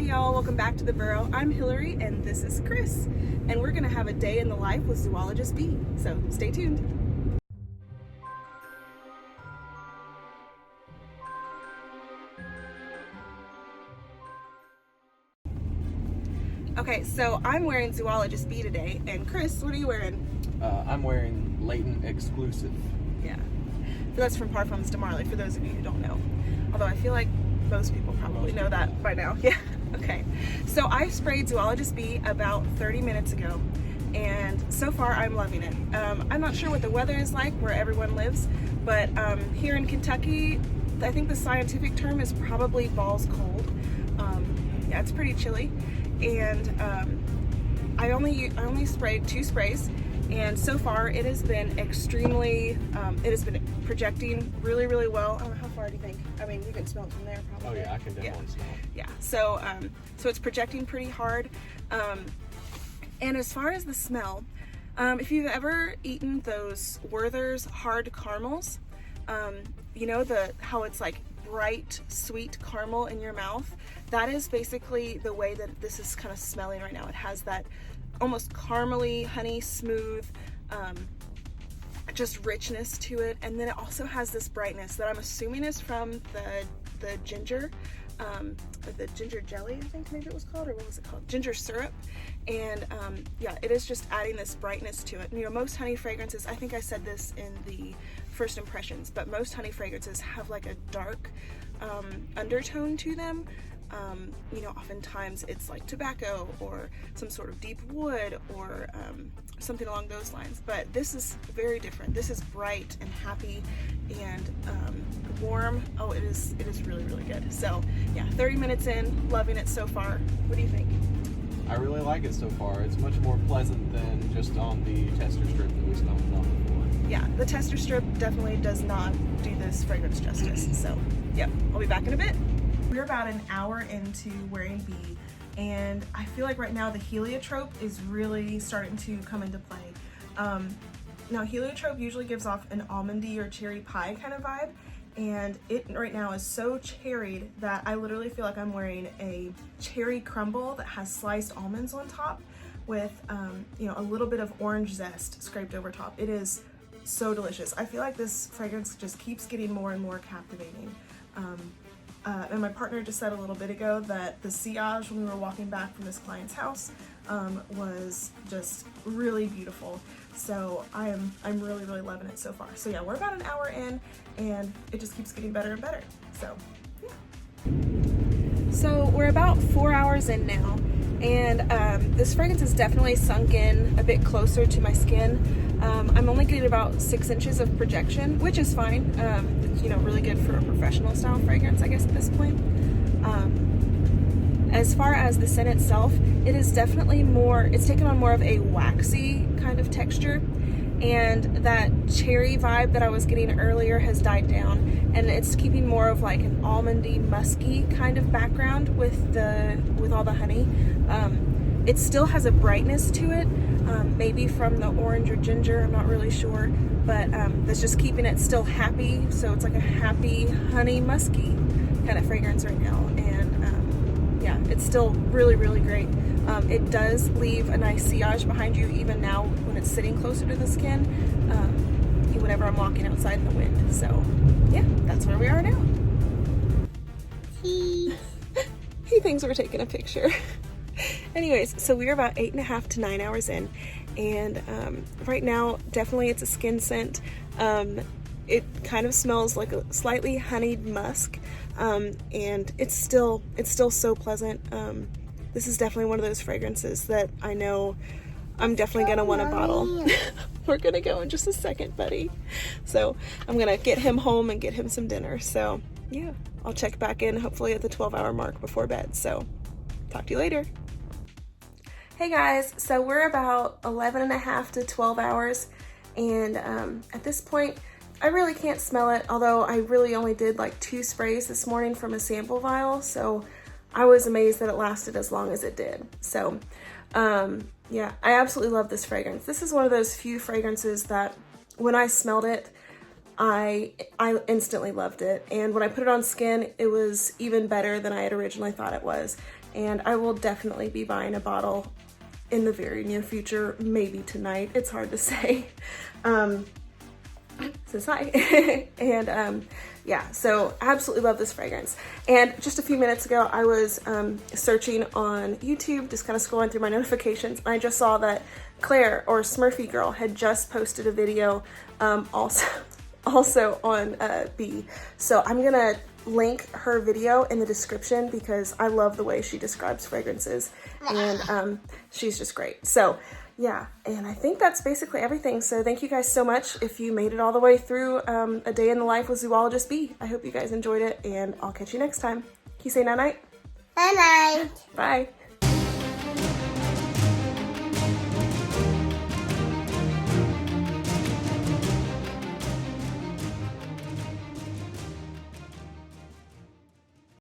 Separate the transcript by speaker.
Speaker 1: y'all, welcome back to the burrow. I'm Hillary and this is Chris, and we're gonna have a day in the life with Zoologist Bee, so stay tuned. Okay, so I'm wearing Zoologist Bee today, and Chris, what are you wearing?
Speaker 2: I'm wearing Layton Exclusive.
Speaker 1: Yeah, that's from Parfums de Marley, for those of you who don't know. Although I feel like most people probably know that by now. Yeah, okay. So I sprayed Zoologist Bee about 30 minutes ago, and so far I'm loving it. I'm not sure what the weather is like where everyone lives, but here in Kentucky, I think the scientific term is probably balls cold. Yeah, it's pretty chilly, and I only sprayed 2 sprays, and so far it has been extremely, it has been projecting really, really well. I don't know, how far do you think? I mean, you can smell it from there probably.
Speaker 2: Oh yeah, I can definitely smell it.
Speaker 1: Yeah, so it's projecting pretty hard. And as far as the smell, if you've ever eaten those Werther's hard caramels, you know how it's like bright, sweet caramel in your mouth? That is basically the way that this is kind of smelling right now. It has that almost caramely, honey, smooth, just richness to it, and then it also has this brightness that I'm assuming is from the ginger, the ginger jelly, I think maybe it was called, or what was it called? Ginger syrup. And yeah, it is just adding this brightness to it. And, you know, most honey fragrances, I think I said this in the first impressions, but most honey fragrances have like a dark undertone to them. You know, oftentimes it's like tobacco or some sort of deep wood or something along those lines, but this is very different. This is bright and happy and warm. Oh, it is really, really good. So yeah, 30 minutes in, loving it so far. What do you think?
Speaker 2: I really like it so far. It's much more pleasant than just on the tester strip that we smelled on before.
Speaker 1: Yeah, the tester strip definitely does not do this fragrance justice. So yep, I'll be back in a bit. We're about an hour into wearing Bee, and I feel like right now the heliotrope is really starting to come into play. Now heliotrope usually gives off an almondy or cherry pie kind of vibe, and it right now is so cherried that I literally feel like I'm wearing a cherry crumble that has sliced almonds on top with you know, a little bit of orange zest scraped over top. It is so delicious. I feel like this fragrance just keeps getting more and more captivating. And my partner just said a little bit ago that the sillage when we were walking back from this client's house was just really beautiful. So I'm really, really loving it so far. So yeah, we're about an hour in and it just keeps getting better and better. So yeah. So we're about 4 hours in now, and this fragrance has definitely sunk in a bit closer to my skin. I'm only getting about 6 inches of projection, which is fine. It's, you know, really good for a professional style fragrance, I guess, at this point. As far as the scent itself, it is definitely it's taken on more of a waxy kind of texture, and that cherry vibe that I was getting earlier has died down, and it's keeping more of like an almondy, musky kind of background with all the honey. It still has a brightness to it, maybe from the orange or ginger, I'm not really sure, but that's just keeping it still happy. So it's like a happy, honey, musky kind of fragrance right now, and yeah, it's still really, really great. It does leave a nice sillage behind you even now when it's sitting closer to the skin, whenever I'm walking outside in the wind. So yeah, that's where we are now. He thinks we're taking a picture. Anyways, so we're about 8.5 to 9 hours in, and right now definitely it's a skin scent. It kind of smells like a slightly honeyed musk, and it's still so pleasant. This is definitely one of those fragrances that I know I'm definitely gonna want a bottle. We're gonna go in just a second, buddy. So I'm gonna get him home and get him some dinner. So yeah, I'll check back in hopefully at the 12-hour mark before bed. So talk to you later. Hey guys, so we're about 11.5 to 12 hours, and at this point I really can't smell it, although I really only did like 2 sprays this morning from a sample vial, so I was amazed that it lasted as long as it did. So yeah, I absolutely love this fragrance. This is one of those few fragrances that when I smelled it, I instantly loved it. And when I put it on skin, it was even better than I had originally thought it was. And I will definitely be buying a bottle in the very near future, maybe tonight. It's hard to say. Says hi. And yeah, so absolutely love this fragrance. And just a few minutes ago, I was searching on YouTube, just kind of scrolling through my notifications, and I just saw that Claire, or Smurfy Girl, had just posted a video also on Bee. So I'm gonna link her video in the description because I love the way she describes fragrances, and she's just great. So yeah, and I think that's basically everything. So thank you guys so much if you made it all the way through a day in the life with Zoologist Bee. I hope you guys enjoyed it, and I'll catch you next time. Can you say night-night?
Speaker 3: Night-night.
Speaker 1: Bye.